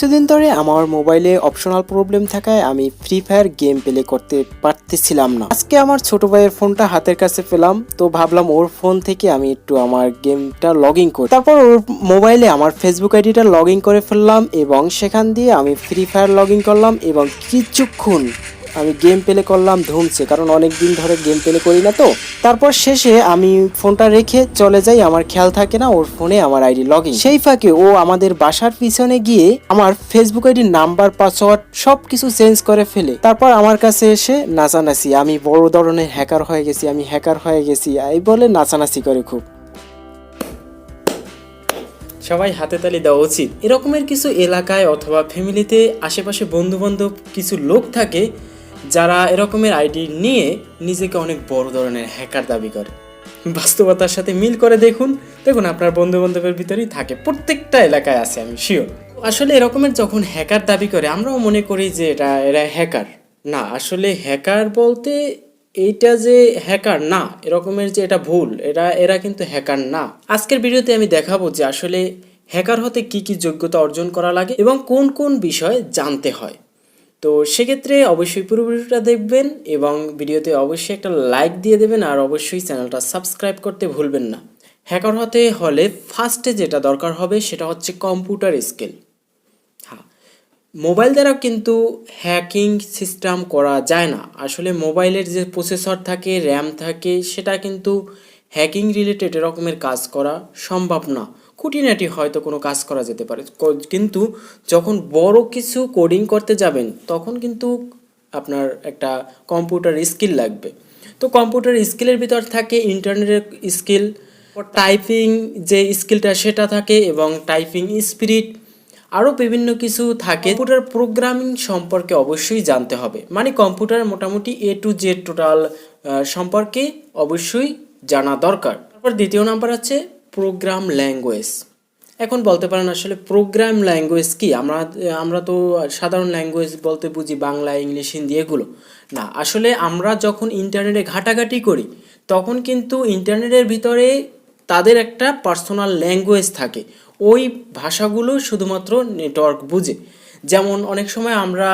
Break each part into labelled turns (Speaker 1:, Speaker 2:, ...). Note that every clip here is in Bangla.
Speaker 1: কিছুদিন ধরে আমার মোবাইলে অপশনাল প্রবলেম থাকায় আমি ফ্রি ফায়ার গেম প্লে করতে পারতেছিলাম না। আজকে আমার ছোট ভাইয়ের ফোনটা হাতের কাছে পেলাম, তো ভাবলাম ওর ফোন থেকে আমি একটু আমার গেমটা লগ ইন করি। তারপর ওর মোবাইলে আমার ফেসবুক আইডিটা লগ ইন করে ফেললাম এবং সেখান দিয়ে আমি ফ্রি ফায়ার লগ ইন করলাম এবং কিছুক্ষণ আমি গেম প্লে করলাম ধুমছে, কারণ অনেক দিন ধরে গেম প্লে করি না। তো তারপর শেষে আমি ফোনটা রেখে চলে যাই, আমার খেয়াল থাকে না ওর ফোনে আমার আইডি লগ ইন। সেই ফাঁকে ও আমাদের বাসার পিছনে গিয়ে আমার ফেসবুক আইডির নাম্বার, পাসওয়ার্ড সবকিছু চেঞ্জ করে ফেলে। তারপর আমার কাছে এসে নাচানাচি, আমি বড় ধরনের হ্যাকার হয়ে গেছি, আমি হ্যাকার হয়ে গেছি এই বলে নাচানাচি করে খুব।
Speaker 2: সবাই হাতে তালি দেওয়া উচিত। এরকমের কিছু এলাকায় অথবা ফ্যামিলিতে আশেপাশে বন্ধু বান্ধব কিছু লোক থাকে যারা এরকমের আইডি নিয়ে নিজেকে অনেক বড় ধরনের হ্যাকার দাবি করে। বাস্তবতার সাথে মিল করে দেখুন আপনার বন্ধু বান্ধবের ভিতরেই থাকে, প্রত্যেকটা এলাকায় আছে, আমি শিওর। আসলে এরকমের যখন হ্যাকার দাবি করে আমরাও মনে করি যে এরা হ্যাকার। না, আসলে হ্যাকার বলতে এইটা যে হ্যাকার না, এরকমের যে এটা ভুল, এরা কিন্তু হ্যাকার না। আজকের ভিডিওতে আমি দেখাবো যে আসলে হ্যাকার হতে কি কি যোগ্যতা অর্জন করা লাগে এবং কোন কোন বিষয় জানতে হয়। তো সেক্ষেত্রে অবশ্যই পুরো ভিডিওটা দেখবেন এবং ভিডিওতে অবশ্যই একটা লাইক দিয়ে দেবেন আর অবশ্যই চ্যানেলটা সাবস্ক্রাইব করতে ভুলবেন না। হ্যাকার হতে হলে ফার্স্টে যেটা দরকার হবে সেটা হচ্ছে কম্পিউটার স্কিল। হ্যাঁ, মোবাইল দ্বারা কিন্তু হ্যাকিং সিস্টেম করা যায় না। আসলে মোবাইলের যে প্রসেসর থাকে, র্যাম থাকে, সেটা কিন্তু হ্যাকিং রিলেটেড এরকমের কাজ করা সম্ভব না। খুঁটিনাটি হয়তো কোনো কাজ করা যেতে পারে, কিন্তু যখন বড় কিছু কোডিং করতে যাবেন তখন কিন্তু আপনার একটা কম্পিউটার স্কিল লাগবে। তো কম্পিউটার স্কিলের ভিতর থাকে ইন্টারনেটের স্কিল, টাইপিং যে স্কিলটা সেটা থাকে এবং টাইপিং স্পিরিট, আরও বিভিন্ন কিছু থাকে। কম্পিউটার প্রোগ্রামিং সম্পর্কে অবশ্যই জানতে হবে, মানে কম্পিউটার মোটামুটি এ টু জেড টোটাল সম্পর্কে অবশ্যই জানা দরকার। তারপর দ্বিতীয় নাম্বার আছে প্রোগ্রাম ল্যাঙ্গুয়েজ। এখন বলতে পারেন আসলে প্রোগ্রাম ল্যাঙ্গুয়েজ কি? আমরা তো সাধারণ ল্যাঙ্গুয়েজ বলতে বুঝি বাংলা, ইংলিশ, হিন্দি এগুলো না। আসলে আমরা যখন ইন্টারনেটে ঘাটাঘাটি করি তখন কিন্তু ইন্টারনেটের ভিতরে তাদের একটা পার্সোনাল ল্যাঙ্গুয়েজ থাকে, ওই ভাষাগুলো শুধুমাত্র নেটওয়ার্ক বুঝে। যেমন অনেক সময় আমরা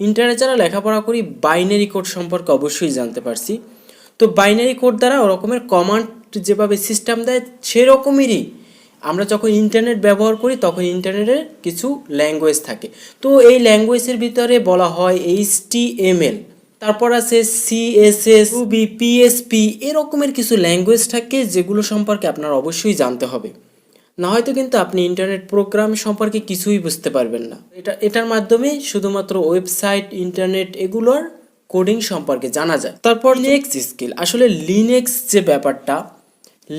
Speaker 2: ইন্টারনেটে যারা লেখাপড়া করি বাইনারি কোড সম্পর্কে অবশ্যই জানতে পারছি। তো বাইনারি কোড দ্বারা ওরকমের কমান্ড যেভাবে সিস্টেম দেয় সেরকমেরই আমরা যখন ইন্টারনেট ব্যবহার করি তখন ইন্টারনেটের কিছু ল্যাঙ্গুয়েজ থাকে। তো এই ল্যাঙ্গুয়েজের ভিতরে বলা হয় HTML, তারপর আছে CSS, রুবি, PHP, এরকমের কিছু ল্যাঙ্গুয়েজ থাকে যেগুলো সম্পর্কে আপনার অবশ্যই জানতে হবে। না হয়তো কিন্তু আপনি ইন্টারনেট প্রোগ্রাম সম্পর্কে কিছুই বুঝতে পারবেন না। এটার মাধ্যমে শুধুমাত্র ওয়েবসাইট, ইন্টারনেট এগুলোর কোডিং সম্পর্কে জানা যায়। তারপর লিনাক্স স্কিল। আসলে লিনাক্স যে ব্যাপারটা,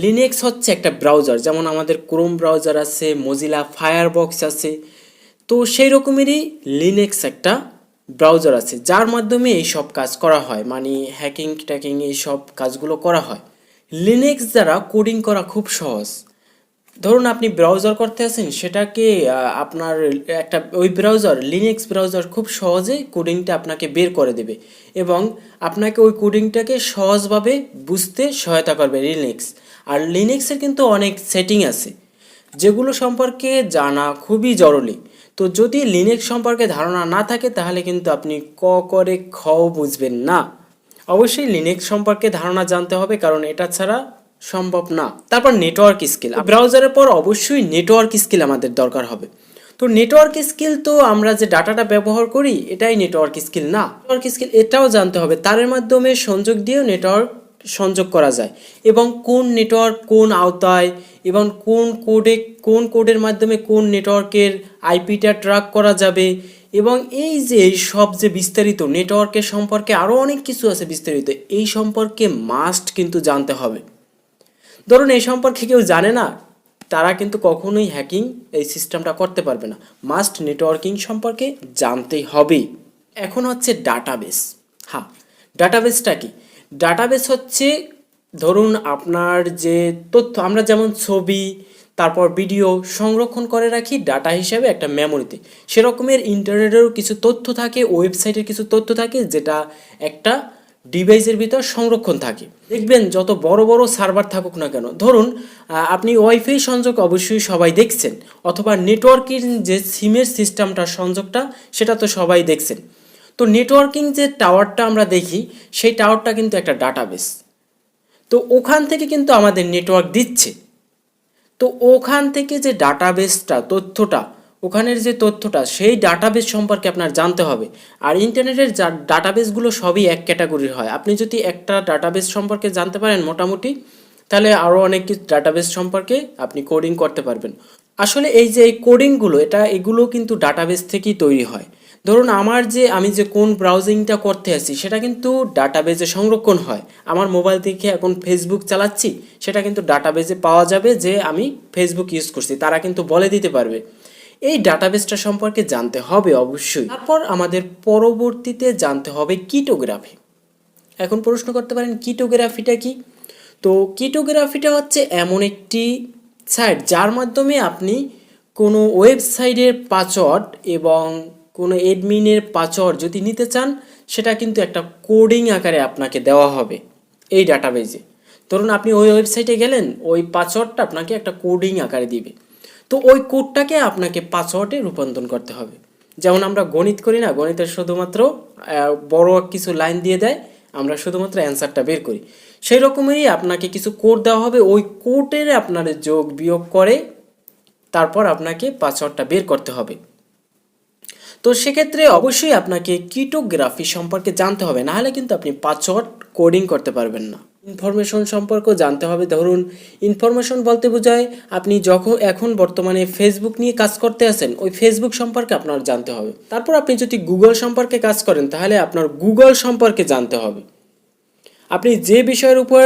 Speaker 2: লিনাক্স হচ্ছে একটা ব্রাউজার, যেমন আমাদের ক্রোম ব্রাউজার আছে, মজিলা ফায়ারবক্স আছে। তো সেই রকমেরই লিনাক্স একটা ব্রাউজার আছে যার মাধ্যমে এই সব কাজ করা হয়, মানে হ্যাকিং ট্যাকিং এই সব কাজগুলো করা হয়। লিনাক্স দ্বারা কোডিং করা খুব সহজ। ধরুন আপনি ব্রাউজার করতে আছেন, সেটাকে আপনার একটা ওই ব্রাউজার, লিনাক্স ব্রাউজার খুব সহজেই কোডিংটা আপনাকে বের করে দেবে এবং আপনাকে ওই কোডিংটাকে সহজভাবে বুঝতে সহায়তা করবে লিনাক্স। আর লিনাক্সের কিন্তু অনেক সেটিং আছে যেগুলো সম্পর্কে জানা খুবই জরুরি। তো যদি লিনাক্স সম্পর্কে ধারণা না থাকে তাহলে কিন্তু আপনি ক করে খও বুঝবেন না। অবশ্যই লিনাক্স সম্পর্কে ধারণা জানতে হবে, কারণ এটা ছাড়া সম্ভব না। তারপর নেটওয়ার্ক স্কিল। ব্রাউজারের পর অবশ্যই নেটওয়ার্ক স্কিল আমাদের দরকার হবে। তো নেটওয়ার্ক স্কিল তো আমরা যে ডাটাটা ব্যবহার করি এটাই নেটওয়ার্ক স্কিল না। নেটওয়ার্ক স্কিল এটাও জানতে হবে তারের মাধ্যমে সংযোগ দিয়েও নেটওয়ার্ক সংযোগ করা যায় এবং কোন নেটওয়ার্ক কোন আওতায় এবং কোন কোডের মাধ্যমে কোন নেটওয়ার্কের আইপিটা ট্র্যাক করা যাবে এবং এই যে সব যে বিস্তারিত নেটওয়ার্কের সম্পর্কে আরও অনেক কিছু আছে বিস্তারিত, এই সম্পর্কে মাস্ট কিন্তু জানতে হবে। ধরুন এই সম্পর্কে কেউ জানে না, তারা কিন্তু কখনোই হ্যাকিং এই সিস্টেমটা করতে পারবে না। মাস্ট নেটওয়ার্কিং সম্পর্কে জানতেই হবে। এখন হচ্ছে ডাটাবেস। হ্যাঁ, ডাটাবেসটা কি? ডাটাবেস হচ্ছে ধরুন আপনার যে তথ্য, আমরা যেমন ছবি তারপর ভিডিও সংরক্ষণ করে রাখি ডাটা হিসাবে একটা মেমোরিতে, সেরকমের ইন্টারনেটেরও কিছু তথ্য থাকে, ওয়েবসাইটের কিছু তথ্য থাকে যেটা একটা ডিভাইসের ভিতর সংরক্ষণ থাকে। দেখবেন যত বড় বড় সার্ভার থাকুক না কেন, ধরুন আপনি ওয়াইফাই সংযোগ অবশ্যই সবাই দেখছেন, অথবা নেটওয়ার্কের যে সিমের সিস্টেমটা সংযোগটা সেটা তো সবাই দেখছেন। তো নেটওয়ার্কিং যে টাওয়ারটা আমরা দেখি, সেই টাওয়ারটা কিন্তু একটা ডাটাবেস। তো ওখান থেকে কিন্তু আমাদের নেটওয়ার্ক দিচ্ছে। তো ওখান থেকে যে ডাটাবেসটা তথ্যটা, ওখানের যে তথ্যটা, সেই ডাটাবেস সম্পর্কে আপনার জানতে হবে। আর ইন্টারনেটের যা ডাটাবেসগুলো সবই এক ক্যাটাগরির হয়। আপনি যদি একটা ডাটাবেস সম্পর্কে জানতে পারেন মোটামুটি, তাহলে আরও অনেক কিছু ডাটাবেস সম্পর্কে আপনি কোডিং করতে পারবেন। আসলে এই যে এই কোডিংগুলো, এগুলো কিন্তু ডাটাবেস থেকেই তৈরি হয়। ধরুন আমি যে কোন ব্রাউজিংটা করতে আছি সেটা কিন্তু ডাটাবেজে সংরক্ষণ হয়। আমার মোবাইল থেকে এখন ফেসবুক চালাচ্ছি, সেটা কিন্তু ডাটাবেজে পাওয়া যাবে যে আমি ফেসবুক ইউজ করছি, তারা কিন্তু বলে দিতে পারবে। এই ডাটাবেসটা সম্পর্কে জানতে হবে অবশ্যই। তারপর আমাদের পরবর্তীতে জানতে হবে কিটোগ্রাফি। এখন প্রশ্ন করতে পারেন কিটোগ্রাফিটা কি? তো কিটোগ্রাফিটা হচ্ছে এমন একটি সাইট যার মাধ্যমে আপনি কোনো ওয়েবসাইটের পাসওয়ার্ড এবং কোনো অ্যাডমিনের পাসওয়ার্ড যদি নিতে চান, সেটা কিন্তু একটা কোডিং আকারে আপনাকে দেওয়া হবে এই ডাটাবেজে। ধরুন আপনি ওই ওয়েবসাইটে গেলেন, ওই পাসওয়ার্ডটা আপনাকে একটা কোডিং আকারে দিবে। তো ওই কোডটাকে আপনাকে পাসওয়ার্ডে রূপান্তর করতে হবে। যেমন আমরা গণিত করি না, গণিতের শুধুমাত্র বড় কিছু লাইন দিয়ে দেয়, আমরা শুধুমাত্র অ্যান্সারটা বের করি। সেই রকমই আপনাকে কিছু কোড দেওয়া হবে, ওই কোডের আপনার যোগ বিয়োগ করে তারপর আপনাকে পাসওয়ার্ডটা বের করতে হবে। তো সেক্ষেত্রে অবশ্যই আপনাকে কিটোগ্রাফি সম্পর্কে জানতে হবে, নাহলে কিন্তু আপনি পাসওয়ার্ড কোডিং করতে পারবেন না। ইনফরমেশন সম্পর্কেও জানতে হবে। ধরুন ইনফরমেশন বলতে বোঝায় আপনি এখন বর্তমানে ফেসবুক নিয়ে কাজ করতে আছেন, ওই ফেসবুক সম্পর্কে আপনার জানতে হবে। তারপর আপনি যদি গুগল সম্পর্কে কাজ করেন, তাহলে আপনার গুগল সম্পর্কে জানতে হবে। আপনি যে বিষয়ের উপর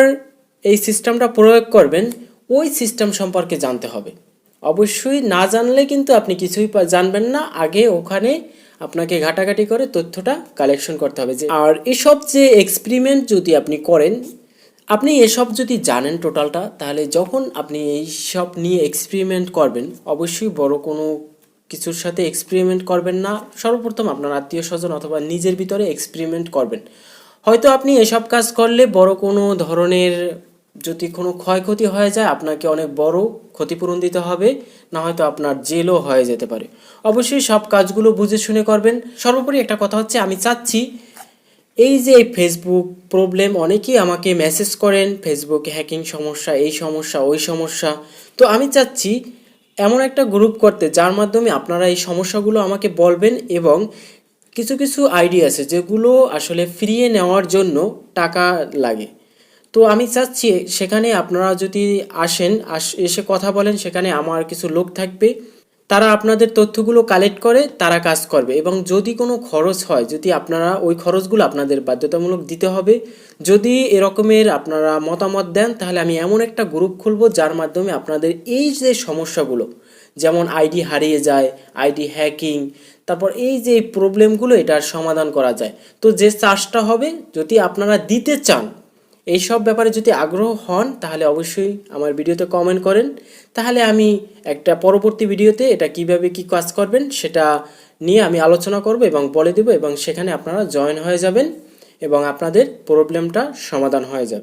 Speaker 2: এই সিস্টেমটা প্রয়োগ করবেন, ওই সিস্টেম সম্পর্কে জানতে হবে। অবশ্যই না জানলে কিন্তু আপনি কিছুই জানবেন না। আগে ওখানে আপনাকে ঘাটাঘাটি করে তথ্যটা কালেকশন করতে হবে। আর এসব যে এক্সপেরিমেন্ট যদি আপনি করেন, আপনি এসব যদি জানেন টোটালটা, তাহলে যখন আপনি এই সব নিয়ে এক্সপেরিমেন্ট করবেন, অবশ্যই বড় কোনো কিছুর সাথে এক্সপেরিমেন্ট করবেন না। সর্বপ্রথম আপনার আত্মীয় স্বজন অথবা নিজের ভিতরে এক্সপেরিমেন্ট করবেন। হয়তো আপনি এসব কাজ করলে বড় কোনো ধরনের যদি কোনো ক্ষয়ক্ষতি হয়ে যায়, আপনাকে অনেক বড় ক্ষতিপূরণ দিতে হবে, না হয়তো আপনার জেলও হয়ে যেতে পারে। অবশ্যই সব কাজগুলো বুঝে শুনে করবেন। সর্বোপরি একটা কথা হচ্ছে, আমি চাচ্ছি এই যে ফেসবুক প্রবলেম, অনেকেই আমাকে মেসেজ করেন ফেসবুকে হ্যাকিং সমস্যা, এই সমস্যা, ওই সমস্যা। তো আমি চাচ্ছি এমন একটা গ্রুপ করতে, যার মাধ্যমে আপনারা এই সমস্যাগুলো আমাকে বলবেন, এবং কিছু কিছু আইডিয়া আছে যেগুলো আসলে ফিরিয়ে নেওয়ার জন্য টাকা লাগে। তো আমি চাচ্ছি সেখানে আপনারা যদি এসে কথা বলেন, সেখানে আমার কিছু লোক থাকবে, তারা আপনাদের তথ্যগুলো কালেক্ট করে তারা কাজ করবে। এবং যদি কোনো খরচ হয়, যদি আপনারা ওই খরচগুলো আপনাদের বাধ্যতামূলক দিতে হবে। যদি এরকমের আপনারা মতামত দেন, তাহলে আমি এমন একটা গ্রুপ খুলব যার মাধ্যমে আপনাদের এই যে সমস্যাগুলো, যেমন আইডি হারিয়ে যায়, আইডি হ্যাকিং, তারপর এই যে প্রবলেমগুলো, এটার সমাধান করা যায়। তো যে চার্জটা হবে, যদি আপনারা দিতে চান, এইসব ব্যাপারে যদি আগ্রহ হন, তাহলে অবশ্যই আমার ভিডিওতে কমেন্ট করেন। তাহলে আমি একটা পরবর্তী ভিডিওতে এটা কিভাবে কি কাজ করবেন সেটা নিয়ে আমি আলোচনা করব এবং বলে দেব, এবং সেখানে আপনারা জয়েন হয়ে যাবেন এবং আপনাদের প্রবলেমটা সমাধান হয়ে যাবে।